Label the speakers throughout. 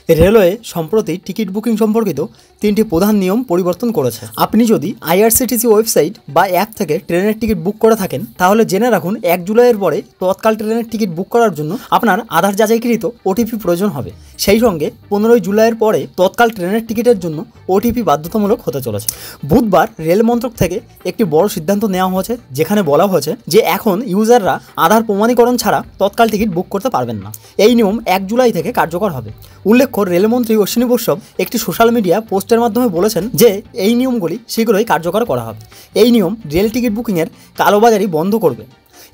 Speaker 1: Railway সম্প্রতি ticket booking সম্পর্কিত তিনটি প্রধান নিয়ম পরিবর্তন করেছে। আপনি যদি আইআরসিটিসি ওয়েবসাইট বা অ্যাপ থেকে ট্রেনের টিকিট বুক করে থাকেন তাহলে জেনে রাখুন 1 জুলাইয়ের পরে তৎকাল ট্রেনের টিকিট বুক করার জন্য আপনার আধার যাচাইকৃত ওটিপি প্রয়োজন হবে। সেই সঙ্গে 15 জুলাইয়ের পরে তৎকাল ট্রেনের টিকিটের জন্য ওটিপি বাধ্যতামূলক হতে চলেছে। বুধবার রেল মন্ত্রক থেকে একটি বড় সিদ্ধান্ত নেওয়া হয়েছে, যেখানে বলা হয়েছে যে এখন ইউজাররা আধার প্রমাণীকরণ ছাড়া তৎকাল টিকিট বুক করতে পারবেন না। এই নিয়ম 1 জুলাই থেকে কার্যকর হবে। উল্লেখ্য, রেলমন্ত্রী অশ্বিনী বৈষ্ণব একটি সোশ্যাল মিডিয়া পোস্টের মাধ্যমে বলেছেন যে এই নিয়মগুলি শীঘ্রই কার্যকর করা হবে। এই নিয়ম রেল টিকিট বুকিংয়ের কালোবাজারি বন্ধ করবে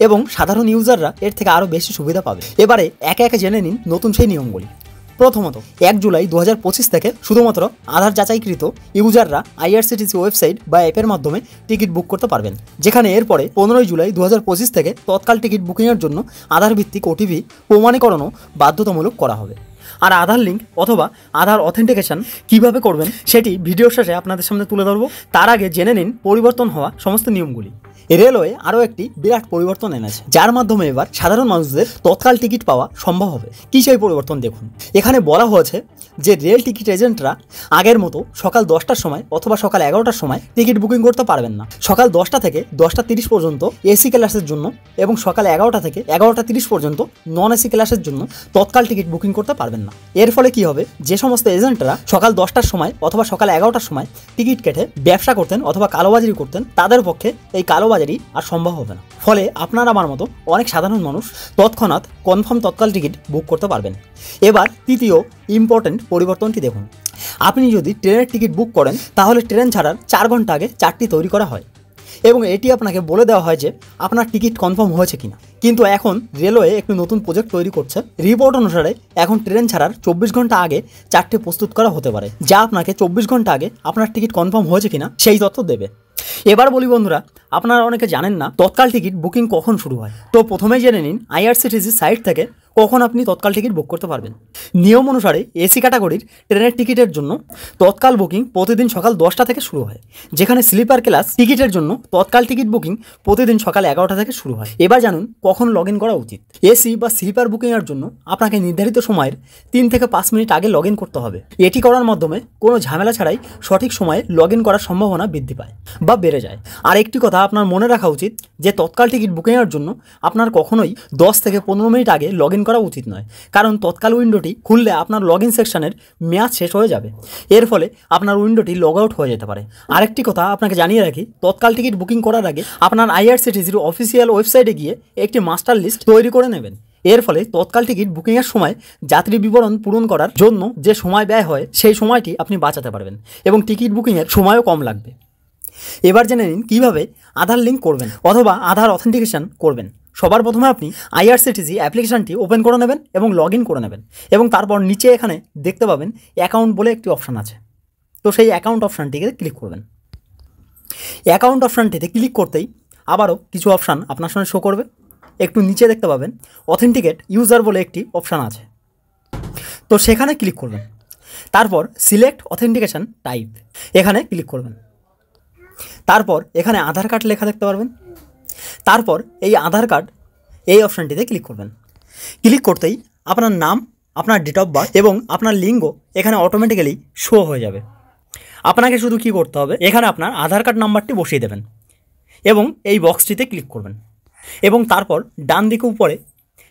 Speaker 1: এবং সাধারণ ইউজাররা এর থেকে আরও বেশি সুবিধা পাবে। এবারে একে একে জেনে নিন নতুন সেই নিয়মগুলি। প্রথমত, 1 জুলাই 2025 থেকে শুধুমাত্র আধার যাচাইকৃত ইউজাররা আইআরসিটিসি ওয়েবসাইট বা অ্যাপের মাধ্যমে টিকিট বুক করতে পারবেন, যেখানে এরপরে 15 জুলাই 2025 থেকে তৎকাল টিকিট বুকিংয়ের জন্য আধার ভিত্তিক ওটিপি প্রমাণীকরণও বাধ্যতামূলক করা হবে। আর আধার লিঙ্ক অথবা আধার অথেন্টিকেশন কিভাবে করবেন সেটি ভিডিওর শেষে আপনাদের সামনে তুলে ধরবো। তার আগে জেনে নিন পরিবর্তন হওয়া সমস্ত নিয়মগুলি। রেলওয়ে আরও একটি বিরাট পরিবর্তন এনেছে, যার মাধ্যমে এবার সাধারণ মানুষদের তৎকাল টিকিট পাওয়া সম্ভব হবে। কী সেই পরিবর্তন দেখুন। এখানে বলা হয়েছে যে রেল টিকিট এজেন্টরা আগের মতো সকাল 10টার সময় অথবা সকাল 11টার সময় টিকিট বুকিং করতে পারবেন না। সকাল 10টা থেকে 10টা 30 পর্যন্ত এসি ক্লাসের জন্য এবং সকাল 11টা থেকে 11টা 30 পর্যন্ত নন এসি ক্লাসের জন্য তৎকাল টিকিট বুকিং করতে পারবেন না। এর ফলে কি হবে, যে সমস্ত এজেন্টরা সকাল 10টার সময় অথবা সকাল 11টার সময় টিকিট কেটে ব্যবসা করতেন অথবা কালোবাজারি করতেন, তাদের পক্ষে এই কালোবাজারি আর সম্ভব হবে না। ফলে আপনার আমার মতো অনেক সাধারণ মানুষ তৎক্ষণাৎ কনফার্ম তৎকাল টিকিট বুক করতে পারবেন। এবার তৃতীয় ইম্পর্টেন্ট পরিবর্তনটি দেখুন। আপনি যদি ট্রেনের টিকিট বুক করেন তাহলে ট্রেন ছাড়ার 4 ঘন্টা আগে চার্টটি তৈরি করা হয় এবং এটি আপনাকে বলে দেওয়া হয় যে আপনার টিকিট কনফার্ম হয়েছে কিনা। কিন্তু এখন রেলওয়ে একটি নতুন প্রজেক্ট তৈরি করছে। রিপোর্ট অনুসারে এখন ট্রেন ছাড়ার 24 ঘন্টা আগে চার্টটি প্রস্তুত করা হতে পারে, যা আপনাকে 24 ঘন্টা আগে আপনার টিকিট কনফার্ম হয়েছে কিনা সেই তথ্য দেবে। এবার বলি বন্ধুরা, আপনারা অনেকে জানেন না তৎকাল টিকিট বুকিং কখন শুরু হয়। তো প্রথমেই জেনে নিন আইআরসিটিসি সাইট থেকে কখন আপনি তৎকাল টিকিট বুক করতে পারবেন। নিয়ম অনুসারে এসি ক্যাটাগরির ট্রেনের টিকিটের জন্য তৎকাল বুকিং প্রতিদিন সকাল 10টা থেকে শুরু হয়, যেখানে স্লিপার ক্লাস টিকিটের জন্য তৎকাল টিকিট বুকিং প্রতিদিন সকাল 11টা থেকে শুরু হয়। এবার জানুন কখন লগ ইন করা উচিত। এসি বা স্লিপার বুকিংয়ের জন্য আপনাকে নির্ধারিত সময়ের 3 থেকে 5 মিনিট আগে লগ ইন করতে হবে। এটি করার মাধ্যমে কোনো ঝামেলা ছাড়াই সঠিক সময়ে লগ ইন করার সম্ভাবনা বৃদ্ধি পায় বা বেড়ে যায়। আর একটি কথা আপনার মনে রাখা উচিত যে তৎকাল টিকিট বুকিংয়ের জন্য আপনার কখনোই 10 থেকে 15 মিনিট আগে লগ ইন করা উচিত নয়, কারণ তৎকাল উইন্ডোটি খুললে আপনার লগ ইন সেকশনের মেয়াদ শেষ হয়ে যাবে। এর ফলে আপনার উইন্ডোটি লগ আউট হয়ে যেতে পারে। আরেকটি কথা আপনাকে জানিয়ে রাখি, তৎকাল টিকিট বুকিং করার আগে আপনার আইআরসিটিসির অফিসিয়াল ওয়েবসাইটে গিয়ে একটি মাস্টার লিস্ট তৈরি করে নেবেন। এর ফলে তৎকাল টিকিট বুকিংয়ের সময় যাত্রী বিবরণ পূরণ করার জন্য যে সময় ব্যয় হয় সেই সময়টি আপনি বাঁচাতে পারবেন এবং টিকিট বুকিংয়ের সময়ও কম লাগবে। এবার জেনে নিন কীভাবে আধার লিঙ্ক করবেন অথবা আধার অথেন্টিকেশন করবেন। সবার প্রথমে আপনি আইআরসিটিসি অ্যাপ্লিকেশনটি ওপেন করে নেবেন এবং লগ ইন করে নেবেন এবং তারপর নিচে এখানে দেখতে পাবেন অ্যাকাউন্ট বলে একটি অপশান আছে। তো সেই অ্যাকাউন্ট অপশানটিকে ক্লিক করবেন। অ্যাকাউন্ট অপশানটিতে ক্লিক করতেই আবারও কিছু অপশান আপনার সামনে শো করবে। একটু নিচে দেখতে পাবেন অথেন্টিকেট ইউজার বলে একটি অপশান আছে, তো সেখানে ক্লিক করবেন। তারপর সিলেক্ট অথেন্টিকেশন টাইপ এখানে ক্লিক করবেন। তারপর এখানে আধার কার্ড লেখা দেখতে পারবেন। তারপর এই আধার কার্ড এই অপশানটিতে ক্লিক করবেন। ক্লিক করতেই আপনার নাম, আপনার ডেট অফ বার্থ এবং আপনার লিঙ্গ এখানে অটোমেটিক্যালি শো হয়ে যাবে। আপনাকে শুধু কী করতে হবে, এখানে আপনার আধার কার্ড নাম্বারটি বসিয়ে দেবেন এবং এই বক্সটিতে ক্লিক করবেন এবং তারপর ডান দিকে উপরে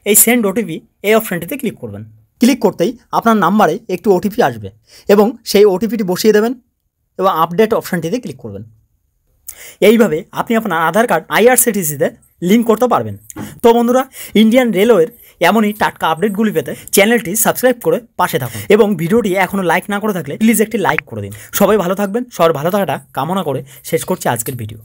Speaker 1: এই সেন্ড ওটিপি এই অপশানটিতে ক্লিক করবেন। ক্লিক করতেই আপনার নাম্বারে একটি ওটিপি আসবে এবং সেই ওটিপিটি বসিয়ে দেবেন এবং আপডেট অপশানটিতে ক্লিক করবেন। এইভাবে আপনি আপনার আধার কার্ড আইআরসিটিসিতে লিঙ্ক করতে পারবেন। তো বন্ধুরা, ইন্ডিয়ান রেলওয়ের এমনই টাটকা আপডেটগুলি পেতে চ্যানেলটি সাবস্ক্রাইব করে পাশে থাকুন এবং ভিডিওটি এখনও লাইক না করে থাকলে প্লিজ একটি লাইক করে দিন। সবাই ভালো থাকবেন। সবার ভালো থাকাটা কামনা করে শেষ করছি আজকের ভিডিও।